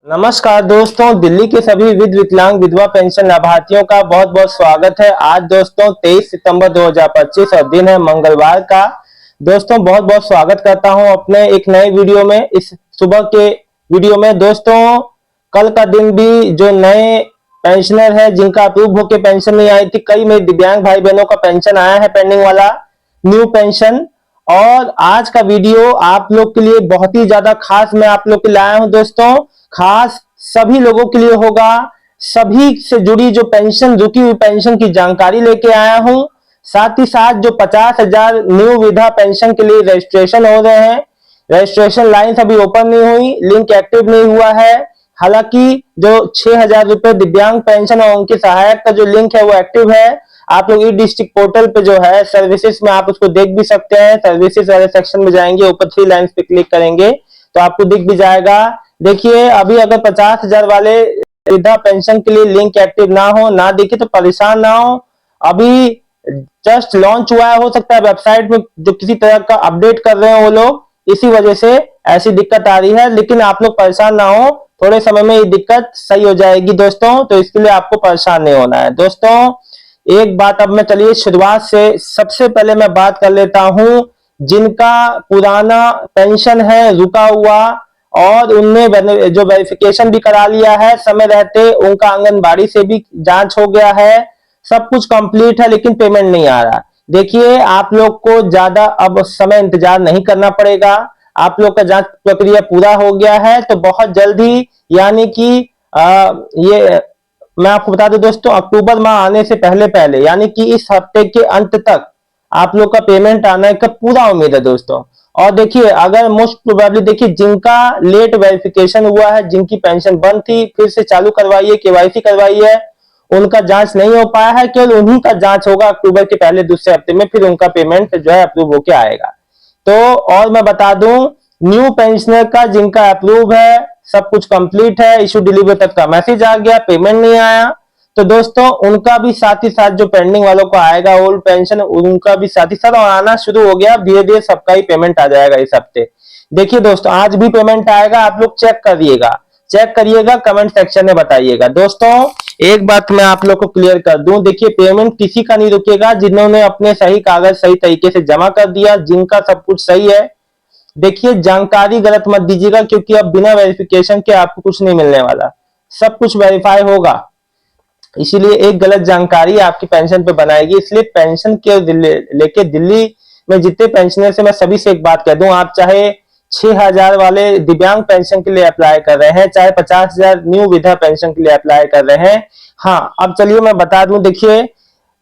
नमस्कार दोस्तों, दिल्ली के सभी विकलांग विधवा पेंशन लाभार्थियों का बहुत बहुत स्वागत है। आज दोस्तों 23 सितंबर 2025 और दिन है मंगलवार का। दोस्तों बहुत बहुत स्वागत करता हूं अपने एक नए वीडियो में। इस सुबह के वीडियो में दोस्तों कल का दिन भी जो नए पेंशनर है जिनका अप्रूव होकर पेंशन नहीं आई थी, कई मेरे दिव्यांग भाई बहनों का पेंशन आया है पेंडिंग वाला न्यू पेंशन। और आज का वीडियो आप लोग के लिए बहुत ही ज्यादा खास मैं आप लोग के लिए आया हूं दोस्तों। खास सभी लोगों के लिए होगा, सभी से जुड़ी जो पेंशन रुकी हुई पेंशन की जानकारी लेके आया हूं। साथ ही साथ जो 50,000 न्यू विधा पेंशन के लिए रजिस्ट्रेशन हो रहे हैं, रजिस्ट्रेशन लाइन अभी ओपन नहीं हुई, लिंक एक्टिव नहीं हुआ है। हालांकि जो 6,000 रुपए दिव्यांग पेंशन और उनके सहायक का जो लिंक है वो एक्टिव है। आप लोग ई डिस्ट्रिक्ट पोर्टल पे जो है सर्विसेज में आप उसको देख भी सकते हैं। सर्विसेज वाले सेक्शन में जाएंगे, ऊपर 3 लाइंस पे क्लिक करेंगे तो आपको दिख भी जाएगा। देखिए अभी अगर 50,000 वाले वृद्धा पेंशन के लिए लिंक एक्टिव ना हो, ना दिखे तो परेशान ना हो। अभी जस्ट लॉन्च हुआ है, हो सकता है वेबसाइट में जो किसी तरह का अपडेट कर रहे हो वो लोग, इसी वजह से ऐसी दिक्कत आ रही है। लेकिन आप लोग परेशान ना हो, थोड़े समय में ये दिक्कत सही हो जाएगी दोस्तों, तो इसके लिए आपको परेशान नहीं होना है दोस्तों। एक बात अब मैं चलिए शुरुआत से सबसे पहले मैं बात कर लेता हूं जिनका पुराना पेंशन है रुका हुआ और उनने जो वेरिफिकेशन भी करा लिया है समय रहते, उनका आंगनबाड़ी से भी जांच हो गया है, सब कुछ कंप्लीट है लेकिन पेमेंट नहीं आ रहा। देखिए आप लोग को ज्यादा अब समय इंतजार नहीं करना पड़ेगा। आप लोग का जांच प्रक्रिया पूरा हो गया है तो बहुत जल्दी यानी कि ये मैं आपको बता दूं दोस्तों, अक्टूबर माह आने से पहले पहले यानी कि इस हफ्ते के अंत तक आप लोग का पेमेंट आने का पूरा उम्मीद है दोस्तों। और देखिए अगर मोस्ट प्रोबेबली देखिए जिनका लेट वेरिफिकेशन हुआ है, जिनकी पेंशन बंद थी फिर से चालू करवाइए, केवाईसी करवाइए, उनका जांच नहीं हो पाया है, केवल उन्हीं का जांच होगा अक्टूबर के पहले दूसरे हफ्ते में, फिर उनका पेमेंट जो है अप्रूव होके आएगा। तो और मैं बता दूं न्यू पेंशनर का जिनका अप्रूव है, सब कुछ कंप्लीट है, इशू डिलीवर तक का मैसेज आ गया, पेमेंट नहीं आया, तो दोस्तों उनका भी साथ ही साथ जो पेंडिंग वालों को आएगा ओल्ड पेंशन, उनका भी साथ ही साथ आना शुरू हो गया। धीरे धीरे सबका ही पेमेंट आ जाएगा इस हफ्ते। देखिए दोस्तों आज भी पेमेंट आएगा, आप लोग चेक करिएगा, कमेंट सेक्शन में बताइएगा। दोस्तों एक बात मैं आप लोग को क्लियर कर दूं, देखिए पेमेंट किसी का नहीं रुकेगा जिन्होंने अपने सही कागज सही तरीके से जमा कर दिया, जिनका सब कुछ सही है। देखिए जानकारी गलत मत दीजिएगा क्योंकि अब बिना वेरिफिकेशन के आपको कुछ नहीं मिलने वाला, सब कुछ वेरीफाई होगा, इसीलिए एक गलत जानकारी आपकी पेंशन पे बनाएगी। इसलिए पेंशन के लेके दिल्ली में जितने पेंशनर से मैं सभी से एक बात कह दूं, आप चाहे 6,000 वाले दिव्यांग पेंशन के लिए अप्लाई कर रहे हैं, चाहे 50,000 न्यू विधा पेंशन के लिए अप्लाई कर रहे हैं। हाँ अब चलिए मैं बता दूं, देखिए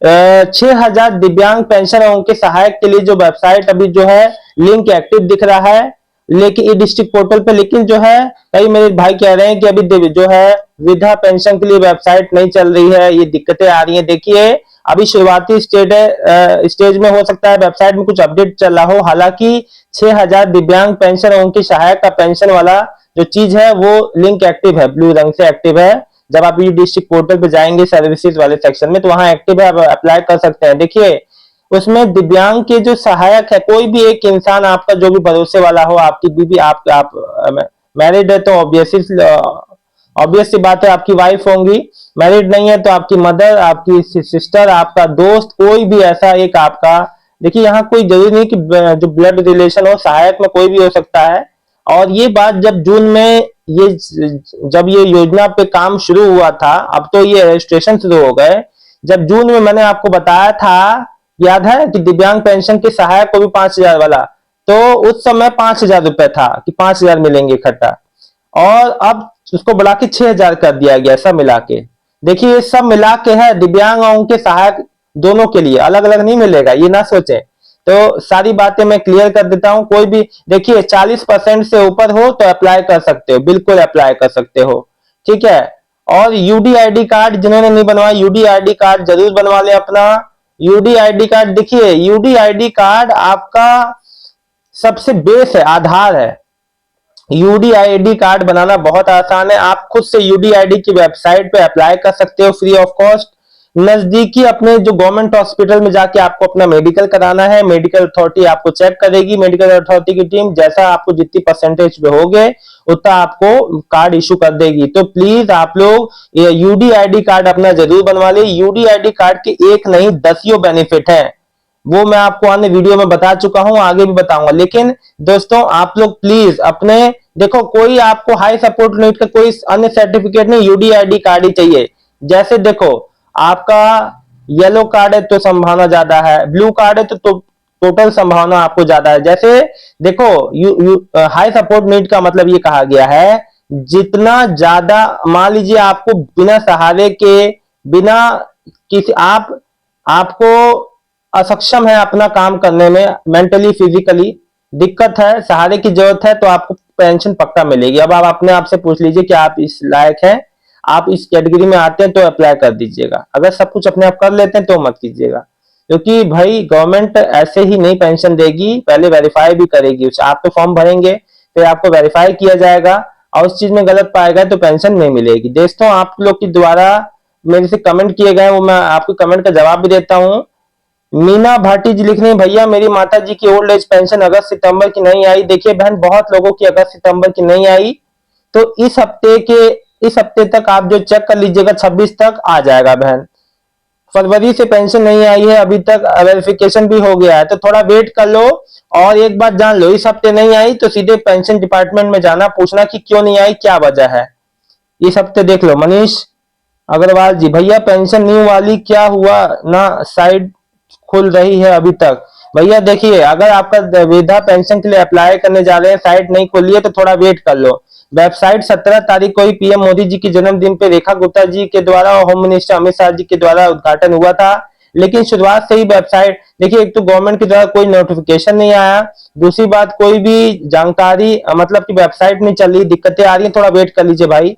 6,000 दिव्यांग पेंशन और उनके सहायक के लिए जो वेबसाइट अभी जो है लिंक एक्टिव दिख रहा है लेकिन ई डिस्ट्रिक्ट पोर्टल पे, लेकिन जो है कई मेरे भाई कह रहे हैं कि अभी जो है वृद्धा पेंशन के लिए वेबसाइट नहीं चल रही है, ये दिक्कतें आ रही हैं। देखिए अभी शुरुआती स्टेज में हो सकता है वेबसाइट में कुछ अपडेट चल रहा हो। हालांकि 6,000 दिव्यांग पेंशन और उनके सहायक का पेंशन वाला जो चीज है वो लिंक एक्टिव है, ब्लू रंग से एक्टिव है। जब आप ई डिस्ट्रिक्ट पोर्टल पे जाएंगे सर्विसेज वाले सेक्शन में तो वहां एक्टिव है, आप अप्लाई कर सकते हैं। देखिए उसमें दिव्यांग के जो सहायक है, कोई भी एक इंसान आपका जो भी भरोसे वाला हो, आपकी बीवी, आप मैरिड है तो ऑब्वियस सी बात है आपकी वाइफ होंगी, मैरिड नहीं है तो आपकी मदर, आपकी सिस्टर, आपका दोस्त, कोई भी ऐसा एक आपका, देखिए यहाँ कोई जरूरी नहीं कि जो ब्लड रिलेशन हो, सहायक में कोई भी हो सकता है। और ये बात जब जून में जब ये योजना पे काम शुरू हुआ था, अब तो ये रजिस्ट्रेशन शुरू हो गए, जब जून में मैंने आपको बताया था, याद है कि दिव्यांग पेंशन के सहायक को भी 5,000 वाला, तो उस समय 5,000 रुपए था कि 5,000 मिलेंगे इकट्ठा, और अब उसको बढ़ा के 6,000 कर दिया गया सब मिला के। देखिए ये सब मिला के है, दिव्यांग और उनके सहायक दोनों के लिए, अलग अलग नहीं मिलेगा, ये ना सोचें। तो सारी बातें मैं क्लियर कर देता हूं। कोई भी देखिए 40% से ऊपर हो तो अप्लाई कर सकते हो, बिल्कुल अप्लाई कर सकते हो, ठीक है। और यूडीआईडी कार्ड जिन्होंने नहीं बनवाया, यूडीआईडी कार्ड जरूर बनवा ले अपना। यूडीआईडी कार्ड, देखिए यूडीआईडी कार्ड आपका सबसे बेस है, आधार है। यूडीआईडी कार्ड बनाना बहुत आसान है, आप खुद से यूडीआईडी की वेबसाइट पे अप्लाई कर सकते हो फ्री ऑफ कॉस्ट। नजदीकी अपने जो गवर्नमेंट हॉस्पिटल में जाके आपको अपना मेडिकल कराना है। मेडिकल अथॉरिटी आपको चेक करेगी, मेडिकल अथॉरिटी की टीम जैसा आपको जितनी परसेंटेज पे हो गए उतना आपको कार्ड इशू कर देगी। तो प्लीज आप लोग ये यूडीआईडी कार्ड अपना जरूर बनवा ले। यूडीआईडी कार्ड के एक नहीं 10 बेनिफिट है, वो मैं आपको अन्य वीडियो में बता चुका हूं, आगे भी बताऊंगा। लेकिन दोस्तों आप लोग प्लीज अपने देखो, कोई आपको हाई सपोर्ट नीट का कोई अन्य सर्टिफिकेट नहीं, यूडीआईडी कार्ड ही चाहिए। जैसे देखो, आपका येलो कार्ड है तो संभावना ज्यादा है, ब्लू कार्ड है तो टोटल संभावना आपको ज्यादा है। जैसे देखो, हाई सपोर्ट नीड का मतलब ये कहा गया है, जितना ज्यादा मान लीजिए आपको बिना सहारे के, बिना किसी आपको असक्षम है अपना काम करने में, मेंटली फिजिकली दिक्कत है, सहारे की जरूरत है, तो आपको पेंशन पक्का मिलेगी। अब आप अपने आप से पूछ लीजिए कि आप इस लायक हैं, आप इस कैटेगरी में आते हैं तो अप्लाई कर दीजिएगा। अगर सब कुछ अपने आप कर लेते हैं तो मत कीजिएगा, क्योंकि भाई गवर्नमेंट ऐसे ही नहीं पेंशन देगी, पहले वेरीफाई भी करेगी। आप तो फॉर्म भरेंगे, फिर आपको वेरीफाई किया जाएगा, और उस चीज में गलत पाएगा तो पेंशन नहीं मिलेगी। दोस्तों आप लोग के द्वारा मेरे से कमेंट किए गए, वो मैं आपके कमेंट का जवाब भी देता हूँ। मीना भाटी जी लिख रहे हैं, भैया मेरी माता जी की ओल्ड एज पेंशन अगस्त सितंबर की नहीं आई। देखिए बहन, बहुत लोगों की अगस्त सितंबर की नहीं आई, तो इस हफ्ते तक आप जो चेक कर लीजिएगा, 26 तक आ जाएगा बहन। फरवरी से पेंशन नहीं आई है अभी तक, वेरिफिकेशन भी हो गया है, तो थोड़ा वेट कर लो। और एक बात जान लो, इस हफ्ते नहीं आई तो सीधे पेंशन डिपार्टमेंट में जाना, पूछना कि क्यों नहीं आई, क्या वजह है। इस हफ्ते देख लो। मनीष अग्रवाल जी, भैया पेंशन न्यू वाली क्या हुआ ना, साइड खुल रही है अभी तक। भैया देखिए, अगर आपका वृद्धा पेंशन के लिए अप्लाई करने जा रहे हैं, साइट नहीं खोली है तो थोड़ा वेट कर लो। वेबसाइट 17 तारीख को ही पीएम मोदी जी के जन्मदिन पे रेखा गुप्ता जी के द्वारा और होम मिनिस्टर अमित शाह जी के द्वारा उद्घाटन हुआ था, लेकिन शुरुआत से ही वेबसाइट देखिए, एक तो गवर्नमेंट की द्वारा कोई नोटिफिकेशन नहीं आया, दूसरी बात कोई भी जानकारी मतलब कि वेबसाइट नहीं चल रही, दिक्कतें आ रही है, थोड़ा वेट कर लीजिए भाई।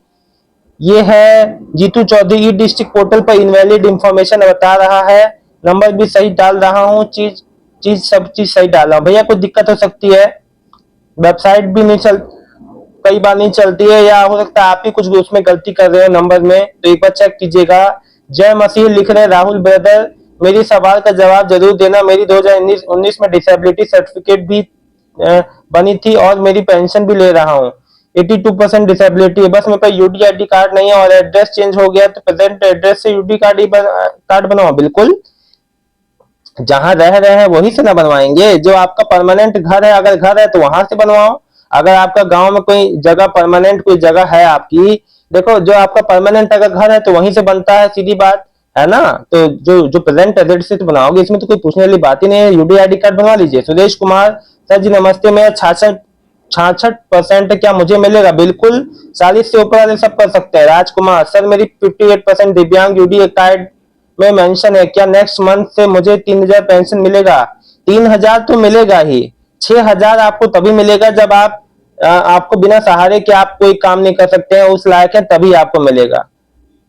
ये है जीतू चौधरी, ई डिस्ट्रिक्ट पोर्टल पर इनवैलिड इंफॉर्मेशन बता रहा है, नंबर भी सही डाल रहा हूँ, सब चीज सही डाल रहा हूँ। भैया कुछ दिक्कत हो सकती है, वेबसाइट भी नहीं चल, कई बार नहीं चलती है, या हो सकता है आप ही कुछ उसमें गलती कर रहे हो नंबर में, तो एक बार चेक कीजिएगा। जय मसीह लिख रहे राहुल ब्रदर, मेरी सवाल का जवाब जरूर देना। मेरी 2019 में डिसेबिलिटी सर्टिफिकेट भी बनी थी और मेरी पेंशन भी ले रहा हूँ। 82% डिसेबिलिटी है, बस मेरे पास यूडीआईडी कार्ड नहीं है और एड्रेस चेंज हो गया, तो प्रेजेंट एड्रेस से यूडी कार्ड बनवाओ। बिल्कुल, जहां रह रहे हैं वही से ना बनवाएंगे, जो आपका परमानेंट घर है, अगर घर है तो वहां से बनवाओ। अगर आपका गांव में कोई जगह परमानेंट कोई जगह है आपकी, देखो जो आपका परमानेंट अगर घर है तो वहीं से बनता है, सीधी बात है ना। तो जो जो प्रेजेंट एड्रेस से तो बनाओगे, इसमें तो कोई पूछने वाली बात ही नहीं है। यूडीआईडी कार्ड बनवा लीजिए। सुरेश कुमार सर जी नमस्ते, मैं 66% क्या मुझे मिलेगा? बिल्कुल, 40 से ऊपर वाले सब कर सकते हैं। राजकुमार सर मेरी 58% दिव्यांग यूडी कार्ड में मेंशन है, क्या नेक्स्ट मंथ से मुझे 3000 पेंशन मिलेगा? 3000 तो मिलेगा ही, 6000 आपको तभी मिलेगा जब आपको बिना सहारे के आप कोई काम नहीं कर सकते हैं, उस लायक है, तभी आपको मिलेगा।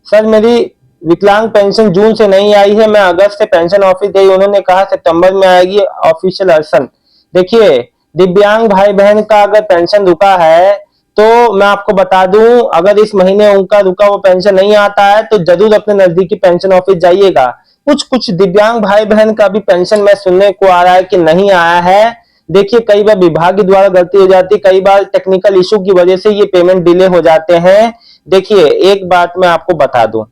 सर मेरी विकलांग पेंशन जून से नहीं आई है, मैं अगस्त से पेंशन ऑफिस गई, उन्होंने कहा सितंबर में आएगी, ऑफिशियल अर्सन। देखिए, दिव्यांग भाई बहन का अगर पेंशन रुका है तो मैं आपको बता दूं, अगर इस महीने उनका रुका वो पेंशन नहीं आता है तो जरूर अपने नजदीकी पेंशन ऑफिस जाइएगा। कुछ कुछ दिव्यांग भाई बहन का भी पेंशन मैं सुनने को आ रहा है कि नहीं आया है। देखिए, कई बार विभाग के द्वारा गलती हो जाती है, कई बार टेक्निकल इशू की वजह से ये पेमेंट डिले हो जाते हैं। देखिए, एक बात मैं आपको बता दूं,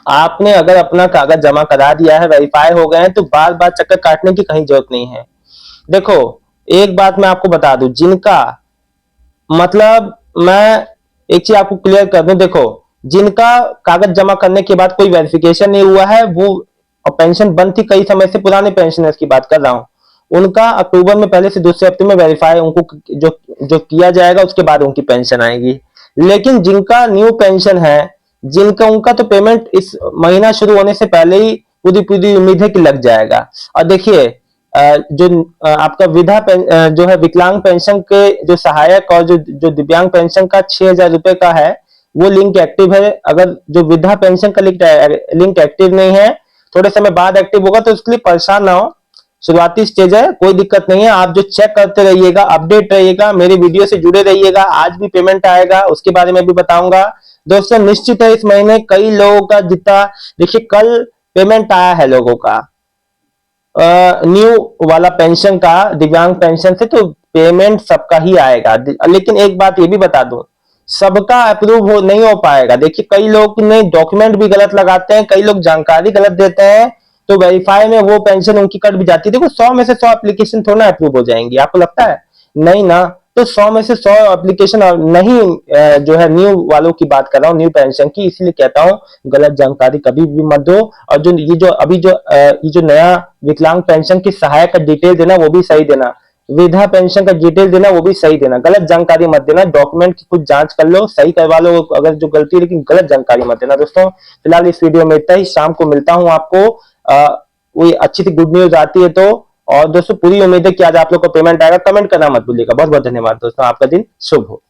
आपने अगर अपना कागज जमा करा दिया है, वेरीफाई हो गए हैं, तो बार बार चक्कर काटने की कहीं जरूरत नहीं है। देखो, एक बात मैं आपको बता दूं, जिनका मतलब मैं एक चीज आपको क्लियर कर दूं, देखो जिनका कागज जमा करने के बाद कोई वेरिफिकेशन नहीं हुआ है, वो और पेंशन बंद थी कई समय से, पुराने पेंशनर्स की बात कर रहा हूं, उनका अक्टूबर में पहले से दूसरे हफ्ते में वेरीफाई उनको जो जो किया जाएगा, उसके बाद उनकी पेंशन आएगी। लेकिन जिनका न्यू पेंशन है, जिनका उनका तो पेमेंट इस महीना शुरू होने से पहले ही पूरी पूरी उम्मीद है कि लग जाएगा। और देखिए, जो आपका जो है विकलांग पेंशन के जो सहायक और जो दिव्यांग पेंशन का 6000 रुपए का है, वो लिंक एक्टिव है। अगर जो वृद्धा पेंशन का लिंक एक्टिव नहीं है, थोड़े समय बाद एक्टिव होगा, तो उसके लिए परेशान ना हो, शुरुआती स्टेज है, कोई दिक्कत नहीं है। आप जो चेक करते रहिएगा, अपडेट रहिएगा, मेरे वीडियो से जुड़े रहिएगा। आज भी पेमेंट आएगा, उसके बारे में भी बताऊंगा। दोस्तों निश्चित है इस महीने कई लोगों का जितना, देखिए कल पेमेंट आया है लोगों का न्यू वाला पेंशन का, दिव्यांग पेंशन से, तो पेमेंट सबका ही आएगा। लेकिन एक बात ये भी बता दूं, सबका अप्रूव हो नहीं हो पाएगा। देखिए कई लोग ने डॉक्यूमेंट भी गलत लगाते हैं, कई लोग जानकारी गलत देते हैं, तो वेरीफाई में वो पेंशन उनकी कट भी जाती है। देखो 100 में से 100 एप्लीकेशन थोड़ा अप्रूव हो जाएंगी, आपको लगता है? नहीं ना। तो 100 में से 100 एप्लीकेशन नहीं, जो है न्यू वालों की बात कर रहा हूँ, न्यू पेंशन की, इसलिए कहता हूँ गलत जानकारी कभी भी मत दो। और जो ये जो अभी जो ये जो नया विकलांग पेंशन की सहायक का डिटेल देना वो भी सही देना, वृद्धा पेंशन का डिटेल देना वो भी सही देना, गलत जानकारी मत देना। डॉक्यूमेंट की कुछ जांच कर लो, सही करवा लो अगर जो गलती है, लेकिन गलत जानकारी मत देना। दोस्तों फिलहाल इस वीडियो में इतना ही, शाम को मिलता हूं आपको कोई अच्छी सी गुड न्यूज आती है तो। और दोस्तों पूरी उम्मीद है कि आज आप लोग को पेमेंट आएगा। कमेंट करना मत भूलिएगा। बहुत बहुत धन्यवाद दोस्तों, आपका दिन शुभ हो।